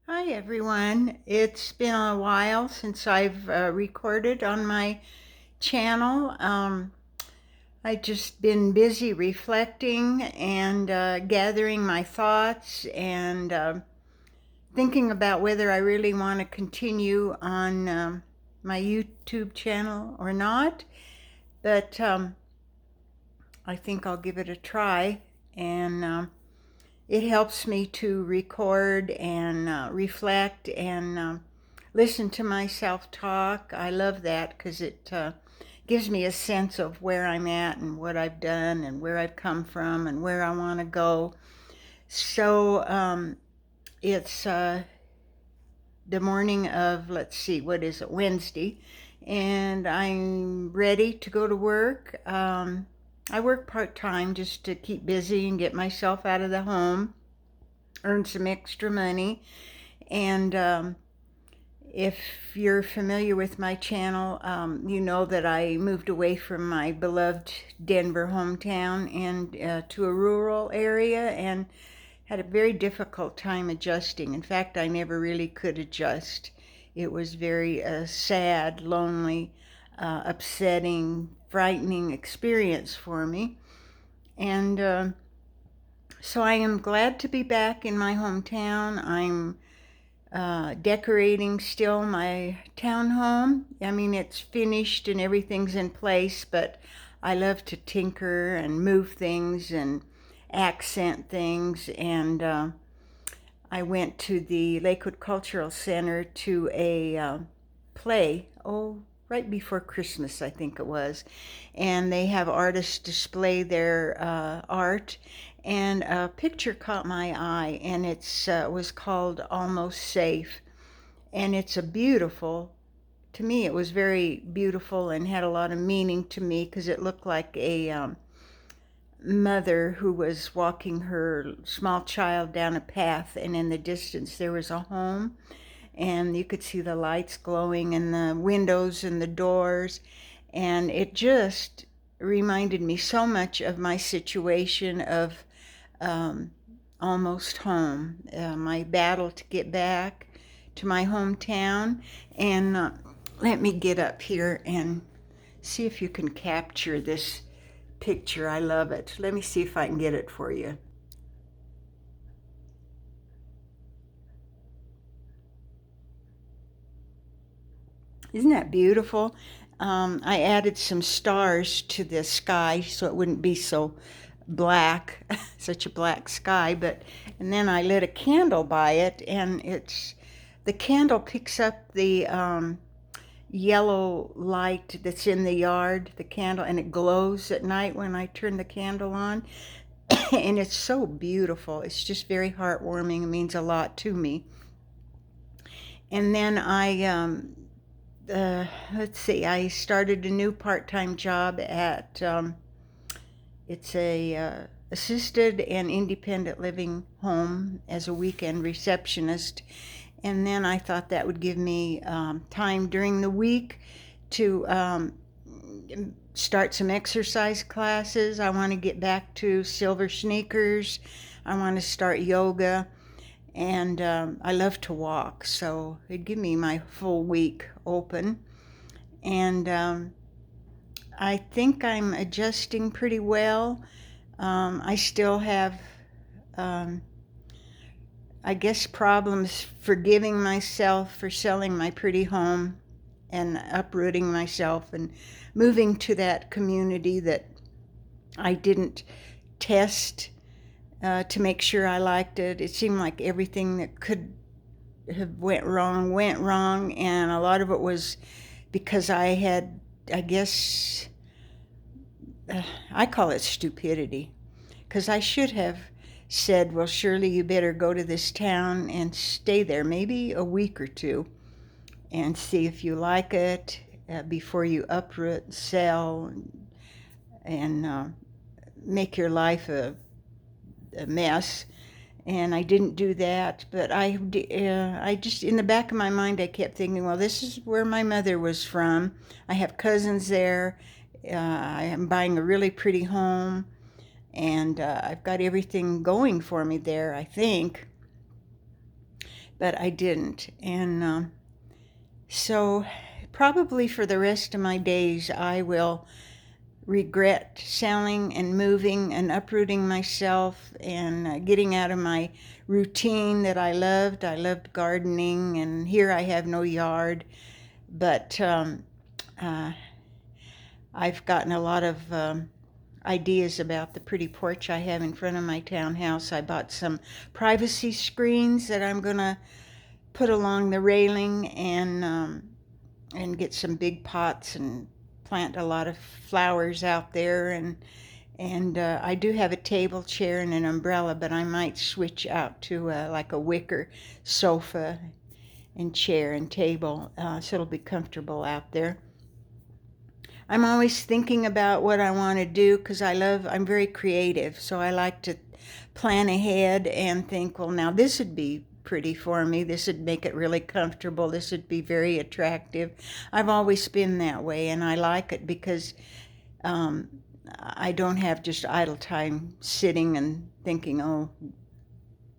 Hi everyone. It's been a while since I've recorded on my channel. I've just been busy reflecting and gathering my thoughts and thinking about whether I really want to continue on my YouTube channel or not. But I think I'll give it a try, and it helps me to record and reflect and listen to myself talk. I love that because it gives me a sense of where I'm at and what I've done and where I've come from and where I want to go. So it's the morning of, let's see, what is it, Wednesday, and I'm ready to go to work. I work part-time just to keep busy and get myself out of the home, earn some extra money. And if you're familiar with my channel, you know that I moved away from my beloved Denver hometown and to a rural area and had a very difficult time adjusting. In fact, I never really could adjust. It was very sad, lonely, upsetting, frightening experience for me. And so I am glad to be back in my hometown. I'm decorating still my townhome. I mean, it's finished and everything's in place, but I love to tinker and move things and accent things. And I went to the Lakewood Cultural Center to a play, right before Christmas, I think it was. And they have artists display their art. And a picture caught my eye, and it was called Almost Safe. And it's a beautiful, to me, it was very beautiful and had a lot of meaning to me because it looked like a mother who was walking her small child down a path, and in the distance there was a home, and you could see the lights glowing in the windows and the doors, and it just reminded me so much of my situation of um, almost home, my battle to get back to my hometown. And let me get up here and see if you can capture this picture. I love it. Let me see if I can get it for you. Isn't that beautiful? I added some stars to the sky so it wouldn't be so black, such a black sky. But and then I lit a candle by it, and the candle picks up the yellow light that's in the yard, the candle, and it glows at night when I turn the candle on. And it's so beautiful. It's just very heartwarming. It means a lot to me. And then let's see, I started a new part-time job at, it's a assisted and independent living home as a weekend receptionist. And then I thought that would give me time during the week to start some exercise classes. I want to get back to silver sneakers. I want to start yoga. And I love to walk, so it'd give me my full week open. And I think I'm adjusting pretty well. I still have, um, I guess, problems forgiving myself for selling my pretty home and uprooting myself and moving to that community that I didn't test to make sure I liked it. It seemed like everything that could have went wrong, and a lot of it was because I had, I guess, I call it stupidity, because I should have said, well, Shirley, you better go to this town and stay there maybe a week or two and see if you like it before you uproot, sell, and make your life a mess. And I didn't do that, but I just, in the back of my mind, I kept thinking, well, this is where my mother was from. I have cousins there. I am buying a really pretty home, and I've got everything going for me there, I think. but I didn't. And so probably for the rest of my days, I will regret selling and moving and uprooting myself and getting out of my routine that I loved. I loved gardening, and here I have no yard, but uh, I've gotten a lot of ideas about the pretty porch I have in front of my townhouse. I bought some privacy screens that I'm going to put along the railing, and get some big pots and plant a lot of flowers out there. And I do have a table, chair, and an umbrella, but I might switch out to like a wicker sofa and chair and table, so it'll be comfortable out there. I'm always thinking about what I want to do because I'm very creative, so I like to plan ahead and think, well, now this would be pretty for me. This would make it really comfortable. This would be very attractive. I've always been that way, and I like it because um, I don't have just idle time sitting and thinking, oh,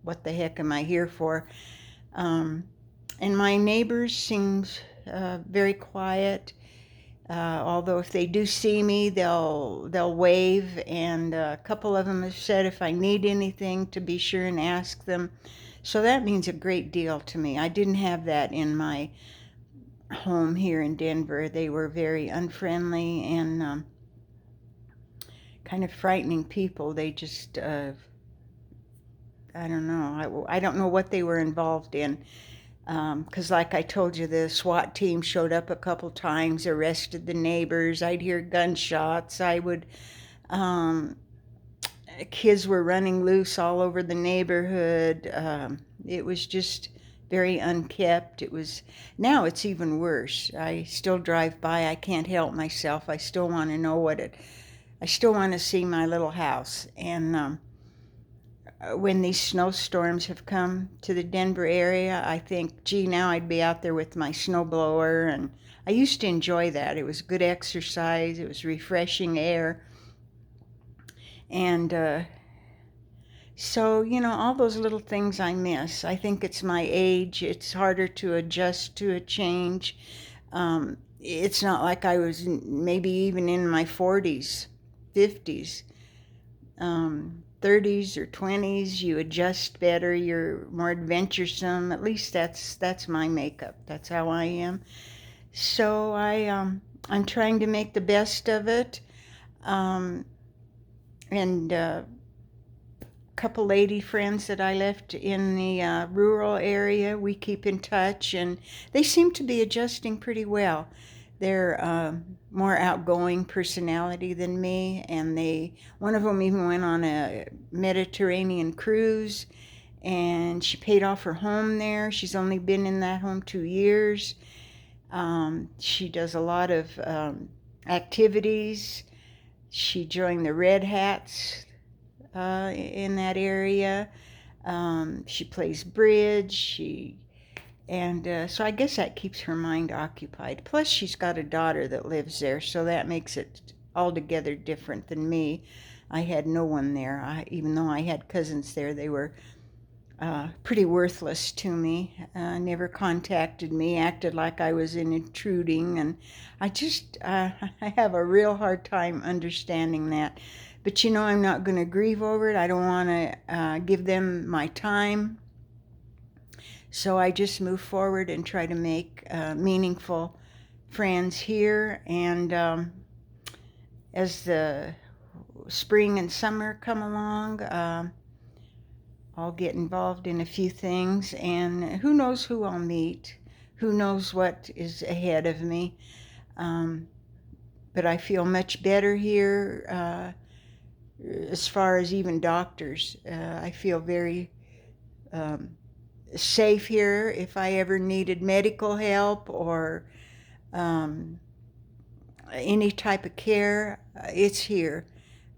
what the heck am I here for? Um, and my neighbors seem very quiet. Although if they do see me, they'll wave, and a couple of them have said if I need anything to be sure and ask them. So that means a great deal to me. I didn't have that in my home here in Denver. They were very unfriendly and kind of frightening people. They just, I don't know. I don't know what they were involved in. Because like I told you, the SWAT team showed up a couple times, arrested the neighbors. I'd hear gunshots. Kids were running loose all over the neighborhood. It was just very unkept. Now it's even worse. I still drive by. I can't help myself. I still want to know I still want to see my little house. And when these snowstorms have come to the Denver area, I think, gee, now I'd be out there with my snowblower. And I used to enjoy that. It was good exercise. It was refreshing air. And so, all those little things I miss. I think it's my age. It's harder to adjust to a change. It's not like I was maybe even in my 40s, 50s. 30s or 20s, you adjust better, you're more adventuresome. At least that's my makeup. That's how I am. So I'm trying to make the best of it. And a couple lady friends that I left in the rural area, we keep in touch, and they seem to be adjusting pretty well. They're more outgoing personality than me, and one of them even went on a Mediterranean cruise, and she paid off her home there. She's only been in that home 2 years. She does a lot of activities. She joined the Red Hats in that area. She plays bridge. So I guess that keeps her mind occupied. Plus, she's got a daughter that lives there, so that makes it altogether different than me. I had no one there. Even though I had cousins there, they were pretty worthless to me. Never contacted me, acted like I was intruding, and I have a real hard time understanding that. But I'm not going to grieve over it. I don't want to give them my time. So I just move forward and try to make meaningful friends here. And as the spring and summer come along, I'll get involved in a few things. And who knows who I'll meet? Who knows what is ahead of me? But I feel much better here as far as even doctors. I feel very safe here. If I ever needed medical help or any type of care, it's here.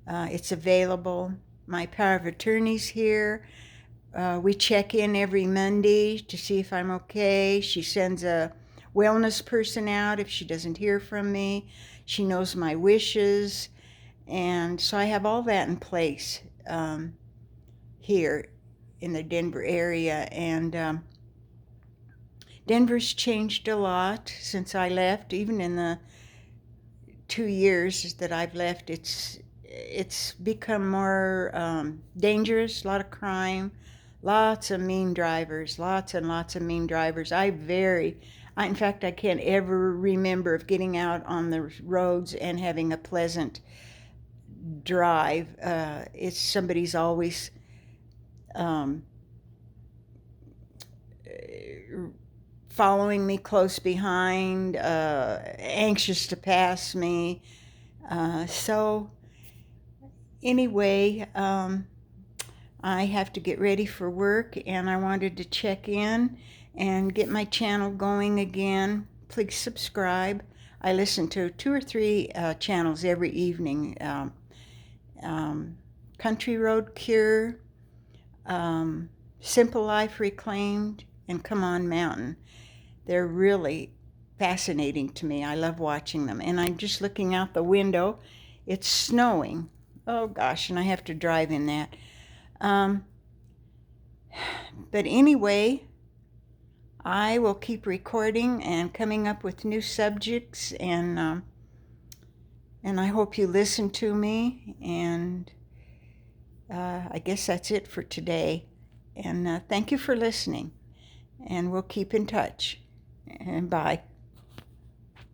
It's available. My power of attorney's here. We check in every Monday to see if I'm okay. She sends a wellness person out if she doesn't hear from me. She knows my wishes. And so I have all that in place here in the Denver area. And Denver's changed a lot since I left. Even in the 2 years that I've left, it's become more dangerous. A lot of crime, lots of mean drivers, lots and lots of mean drivers. In fact, I can't ever remember of getting out on the roads and having a pleasant drive. It's somebody's always um, following me close behind, anxious to pass me. So anyway, I have to get ready for work, and I wanted to check in and get my channel going again. Please subscribe. I listen to 2 or 3 channels every evening. Country Road Cure, Simple Life Reclaimed, and Come On Mountain. They're really fascinating to me. I love watching them. And I'm just looking out the window. It's snowing. Oh gosh, and I have to drive in that. But anyway, I will keep recording and coming up with new subjects, and I hope you listen to me. And I guess that's it for today. And thank you for listening. And we'll keep in touch. And bye.